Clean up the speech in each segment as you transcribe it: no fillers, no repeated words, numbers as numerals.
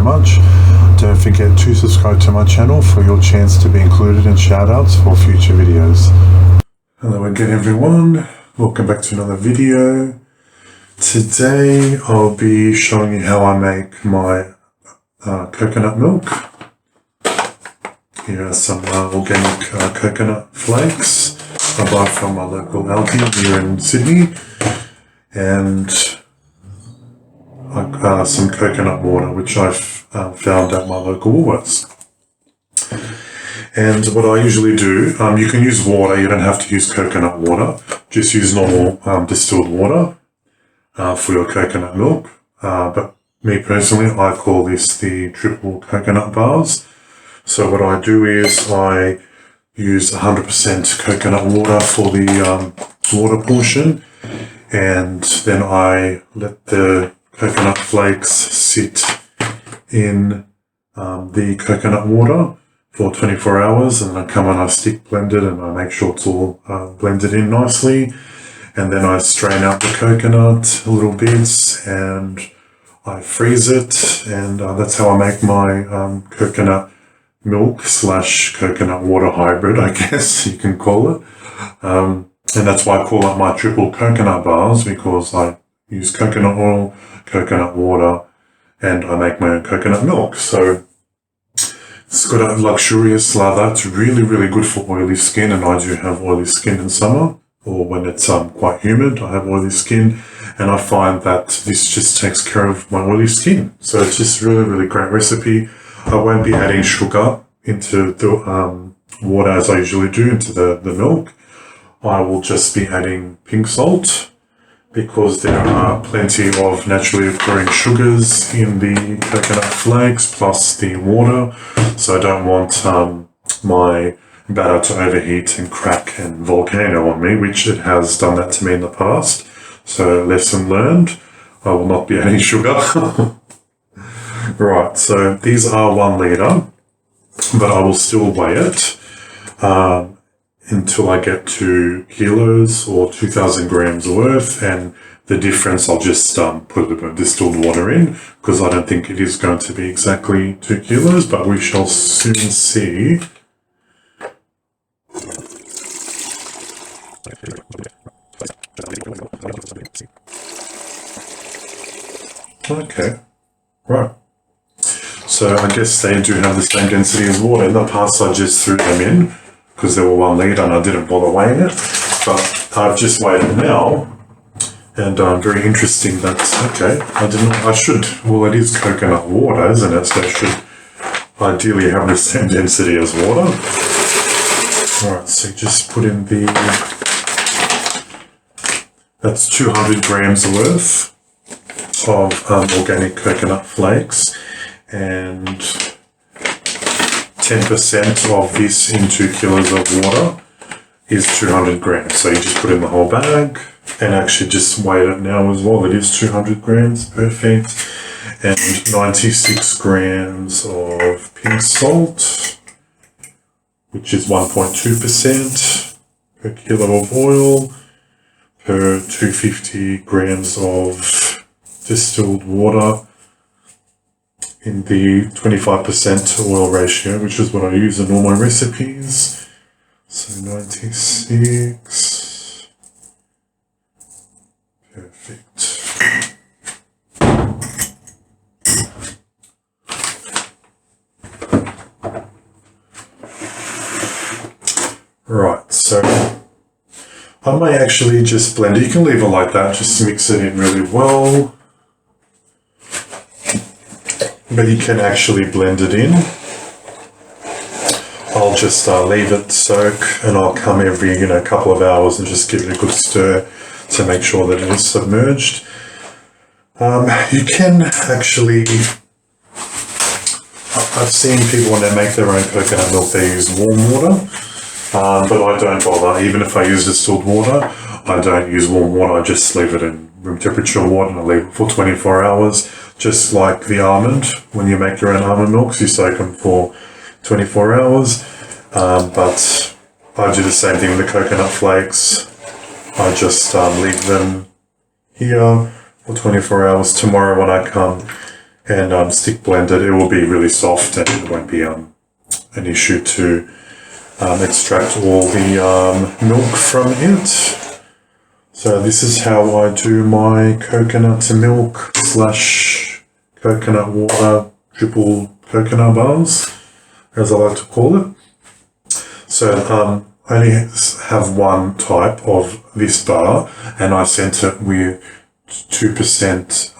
very much. Don't forget to subscribe to my channel for your chance to be included in shoutouts for future videos. Hello again everyone, welcome back to another video. Today I'll be showing you how I make my coconut milk. Here are some organic coconut flakes I buy from my local Aldi here in Sydney, and some coconut water which I've found at my local Woolworths. And what I usually do, you can use water, you don't have to use coconut water, just use normal distilled water for your coconut milk. But me personally, I call this the triple coconut bars. So what I do is I use 100% coconut water for the water portion, and then I let the coconut flakes sit in the coconut water for 24 hours, and I come and I stick blend it and I make sure it's all blended in nicely, and then I strain out the coconut little bits and I freeze it, and that's how I make my coconut milk / coconut water hybrid, I guess you can call it. And that's why I call it my triple coconut bars, because I use coconut oil, coconut water, and I make my own coconut milk. So it's got a luxurious lather. It's really, really good for oily skin, and I do have oily skin in summer, or when it's quite humid, I have oily skin, and I find that this just takes care of my oily skin. So it's just really, really great recipe. I won't be adding sugar into the water as I usually do into the milk. I will just be adding pink salt, because there are plenty of naturally occurring sugars in the coconut flakes plus the water. So I don't want my batter to overheat and crack and volcano on me, which it has done that to me in the past. So lesson learned, I will not be adding sugar. Right, so these are 1 litre, but I will still weigh it until I get to kilos or 2,000 grams worth, and the difference I'll just put a little bit of distilled water in, because I don't think it is going to be exactly 2 kilos, but we shall soon see. Okay, right. So I guess they do have the same density as water. In the past I just threw them in because they were 1 litre and I didn't bother weighing it. But I've just weighed it now, and very interesting that, okay, well, it is coconut water, isn't it? So it should ideally have the same density as water. Alright, so just put in that's 200 grams worth of organic coconut flakes, and 10% of this in 2 kilos of water is 200 grams. So you just put in the whole bag, and actually just weigh it now as well. It is 200 grams, perfect. And 96 grams of pink salt, which is 1.2% per kilo of oil, per 250 grams of distilled water, in the 25% oil ratio, which is what I use in all my recipes. So 96. Perfect. Right, so I may actually just blend it. You can leave it like that, just mix it in really well. But you can actually blend it in. I'll just leave it soak, and I'll come every couple of hours and just give it a good stir to make sure that it is submerged. You can actually, I've seen people when they make their own coconut milk, they use warm water, but I don't bother. Even if I use distilled water, I don't use warm water. I just leave it in room temperature water and I leave it for 24 hours. Just like the almond, when you make your own almond milks, you soak them for 24 hours. But I do the same thing with the coconut flakes. I just leave them here for 24 hours. Tomorrow when I come and stick blended, it will be really soft and it won't be an issue to extract all the milk from it. So this is how I do my coconut milk / coconut water triple coconut bars, as I like to call it. So I only have one type of this bar, and I sent it with 2%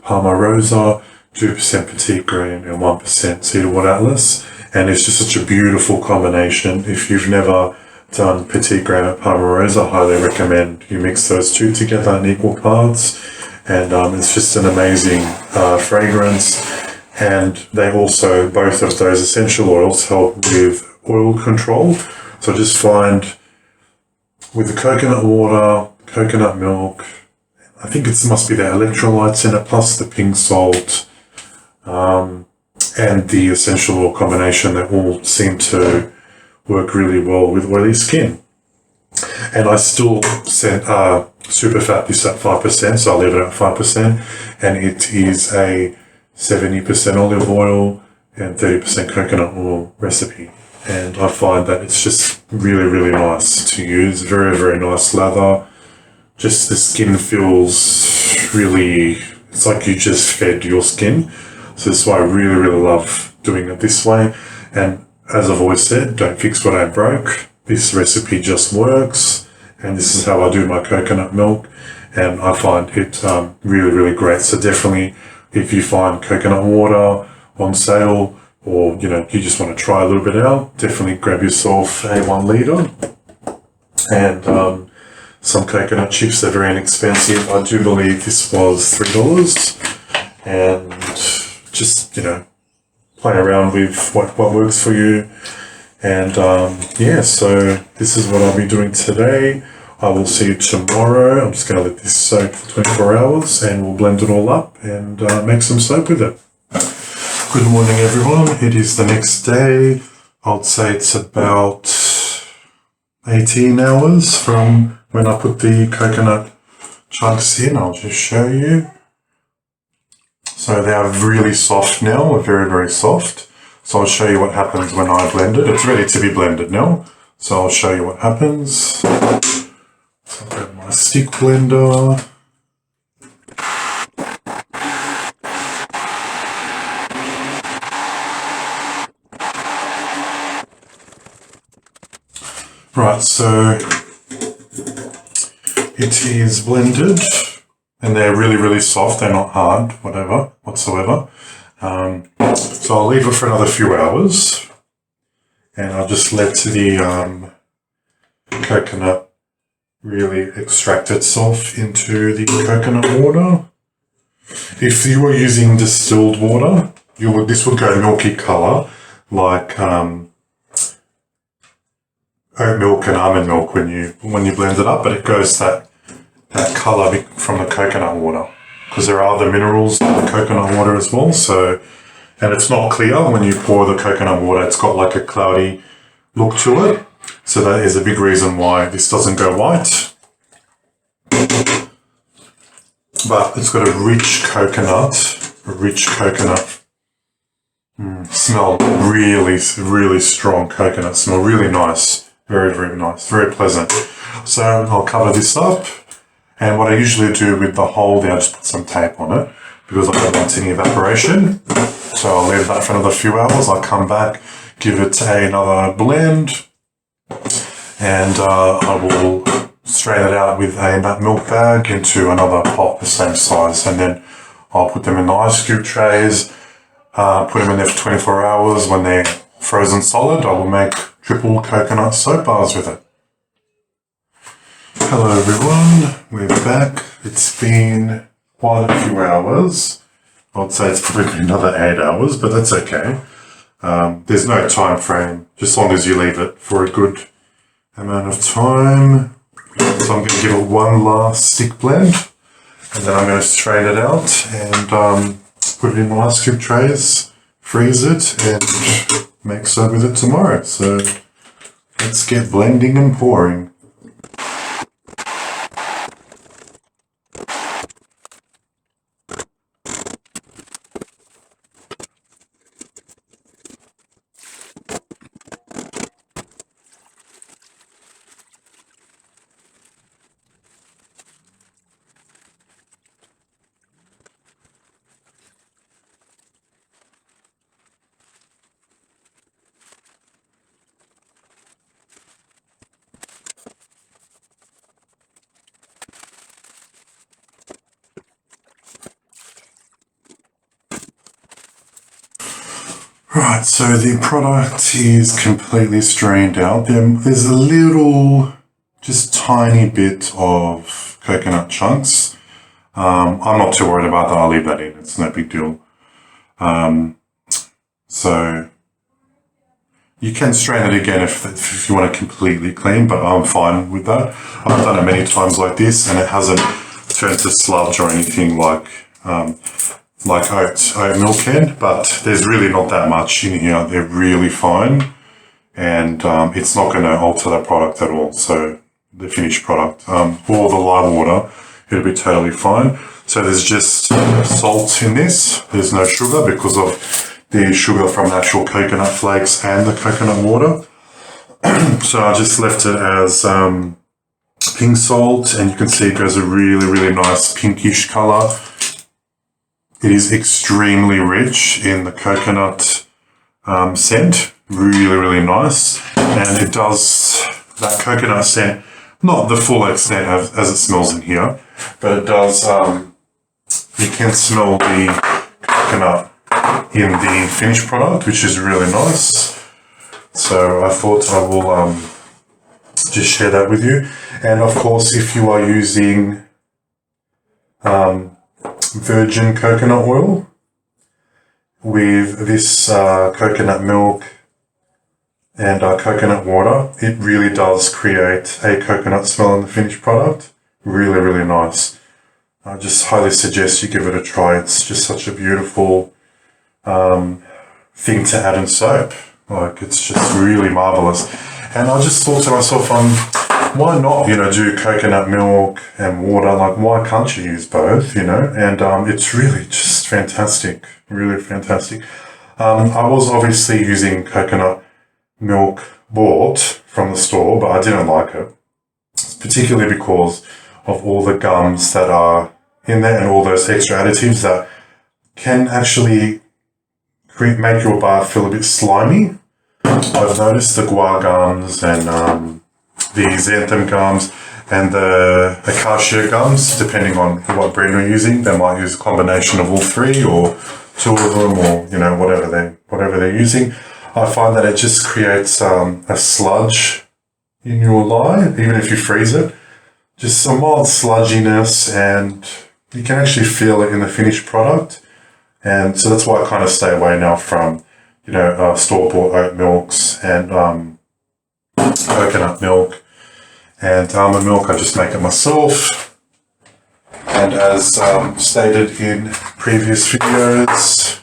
Palmarosa, 2% Petitgrain, and 1% cedarwood atlas. And it's just such a beautiful combination. If you've never done Petitgrain Palmarosa, I highly recommend you mix those two together in equal parts. And it's just an amazing fragrance. And they also, both of those essential oils help with oil control. So just find with the coconut water, coconut milk, I think it must be the electrolytes in it, plus the pink salt, and the essential oil combination, that all seem to work really well with oily skin. And I still sent super fat this at 5%, so I'll leave it at 5%. And it is a 70% olive oil and 30% coconut oil recipe. And I find that it's just really, really nice to use. Very, very nice lather. Just the skin feels really, it's like you just fed your skin. So that's why I really, really love doing it this way. And as I've always said, don't fix what ain't broke. This recipe just works. And this is how I do my coconut milk. And I find it really, really great. So definitely, if you find coconut water on sale, or you just want to try a little bit out, definitely grab yourself a 1 litre and some coconut chips. They're very inexpensive. I do believe this was $3, and just play around with what works for you. And yeah, so this is what I'll be doing today. I will see you tomorrow. I'm just going to let this soak for 24 hours and we'll blend it all up and make some soap with it. Good morning, everyone. It is the next day. I'd say it's about 18 hours from when I put the coconut chunks in. I'll just show you. So they are really soft now. They're very, very soft. So I'll show you what happens when I blend it. It's ready to be blended now. So I'll show you what happens. So I'll grab my stick blender. Right, so it is blended, and they're really, really soft. They're not hard, whatsoever. So I'll leave it for another few hours, and I'll just let the coconut really extract itself into the coconut water. If you were using distilled water, this would go milky colour, like oat milk and almond milk when you blend it up, but it goes that colour from the coconut water, because there are other minerals in the coconut water as well. So, and it's not clear when you pour the coconut water. It's got like a cloudy look to it. So that is a big reason why this doesn't go white. But it's got a rich coconut smell. Really, really strong coconut smell. Really nice. Very, very nice. Very pleasant. So I'll cover this up. And what I usually do with the whole there, I just put some tape on it because I don't want any evaporation. So I'll leave that for another few hours. I'll come back, give it another blend, and I will strain it out with a milk bag into another pot the same size. And then I'll put them in the ice cube trays, put them in there for 24 hours. When they're frozen solid, I will make triple coconut soap bars with it. Hello everyone, we're back. It's been quite a few hours. I'd say it's probably been another 8 hours, but that's okay. There's no time frame, just as long as you leave it for a good amount of time. So I'm going to give it one last stick blend, and then I'm going to strain it out and put it in the ice cube trays, freeze it, and make soap with it tomorrow. So let's get blending and pouring. Right, so the product is completely strained out. There's a little, just tiny bit of coconut chunks. I'm not too worried about that. I'll leave that in. It's no big deal. So you can strain it again if you want it completely clean, but I'm fine with that. I've done it many times like this, and it hasn't turned to sludge or anything like oat milk can. But there's really not that much in here. They're really fine, and it's not going to alter that product at all. So the finished product, or the lime water, it'll be totally fine. So there's just salt in this. There's no sugar because of the sugar from the actual coconut flakes and the coconut water. So I just left it as pink salt, and you can see it goes a really, really nice pinkish color. It is extremely rich in the coconut scent. Really, really nice. And it does that coconut scent, not the full extent as it smells in here, but it does, you can smell the coconut in the finished product, which is really nice. So I thought I will just share that with you. And of course, if you are using virgin coconut oil with this coconut milk and coconut water, it really does create a coconut smell in the finished product. Really, really nice. I just highly suggest you give it a try. It's just such a beautiful thing to add in soap. Like, it's just really marvelous. And I just thought to myself, why not, do coconut milk and water? Like, why can't you use both, And it's really just fantastic, really fantastic. I was obviously using coconut milk bought from the store, but I didn't like it, particularly because of all the gums that are in there and all those extra additives that can actually make your bath feel a bit slimy. I've noticed the guar gums and the xanthan gums and the acacia gums, depending on what brand you're using, they might use a combination of all three or two of them, or whatever they're using. I find that it just creates a sludge in your lye, even if you freeze it. Just some mild sludginess, and you can actually feel it in the finished product. And so that's why I kind of stay away now from, store-bought oat milks and coconut milk and almond milk. I just make it myself. And as stated in previous videos,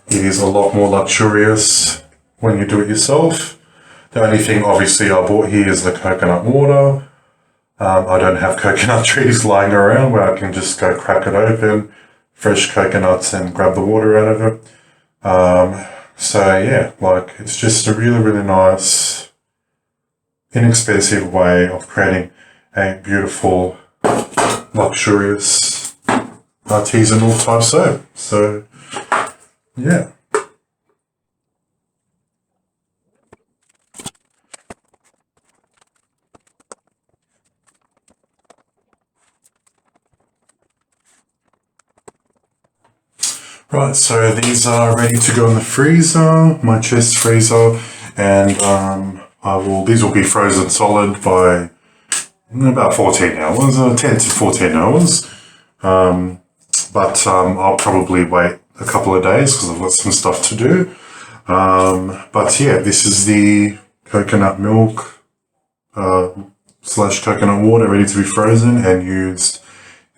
it is a lot more luxurious when you do it yourself. The only thing obviously I bought here is the coconut water. I don't have coconut trees lying around where I can just go crack it open, fresh coconuts, and grab the water out of it. So yeah, it's just a really, really nice, inexpensive way of creating a beautiful, luxurious, artisanal type soap. So yeah. Right, so these are ready to go in the freezer, my chest freezer, and these will be frozen solid by about 14 hours, 10 to 14 hours. But I'll probably wait a couple of days because I've got some stuff to do. But yeah, this is the coconut milk / coconut water ready to be frozen and used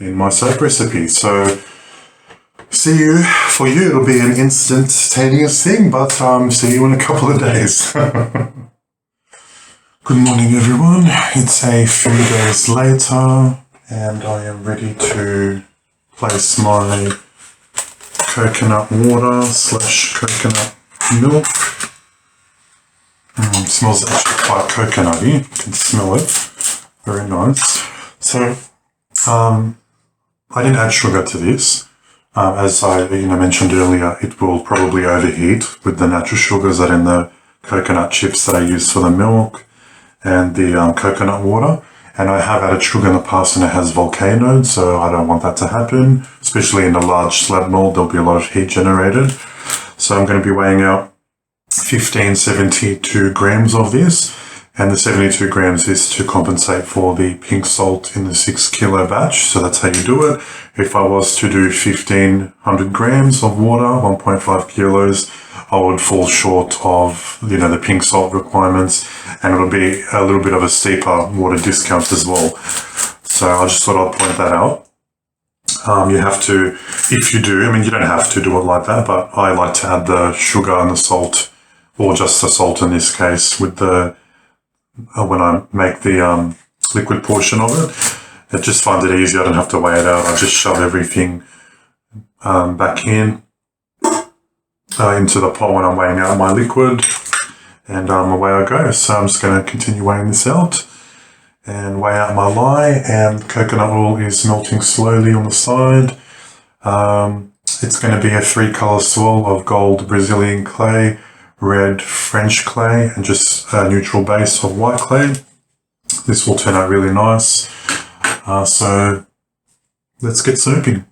in my soap recipe. So for you, it'll be an instantaneous thing, but see you in a couple of days. Good morning, everyone. It's a few days later, and I am ready to place my coconut water / coconut milk. Smells actually quite coconutty. You can smell it. Very nice. So, I didn't add sugar to this. As I mentioned earlier, it will probably overheat with the natural sugars that are in the coconut chips that I use for the milk and the coconut water. And I have added sugar in the past and it has volcanoed, so I don't want that to happen. Especially in a large slab mold, there'll be a lot of heat generated. So I'm going to be weighing out 1572 grams of this, and the 72 grams is to compensate for the pink salt in the 6 kilo batch. So that's how you do it. If I was to do 1500 grams of water, 1.5 kilos, I would fall short of, the pink salt requirements, and it'll be a little bit of a steeper water discount as well. So I just thought I'd point that out. You have to, if you do, you don't have to do it like that, but I like to add the sugar and the salt, or just the salt in this case, with the when I make the liquid portion of it. I just find it easier. I don't have to weigh it out. I just shove everything back into the pot when I'm weighing out my liquid, and away I go. So I'm just going to continue weighing this out and weigh out my lye, and coconut oil is melting slowly on the side. It's going to be a 3-color swirl of gold Brazilian clay, red French clay, and just a neutral base of white clay. This will turn out really nice. So let's get soaping.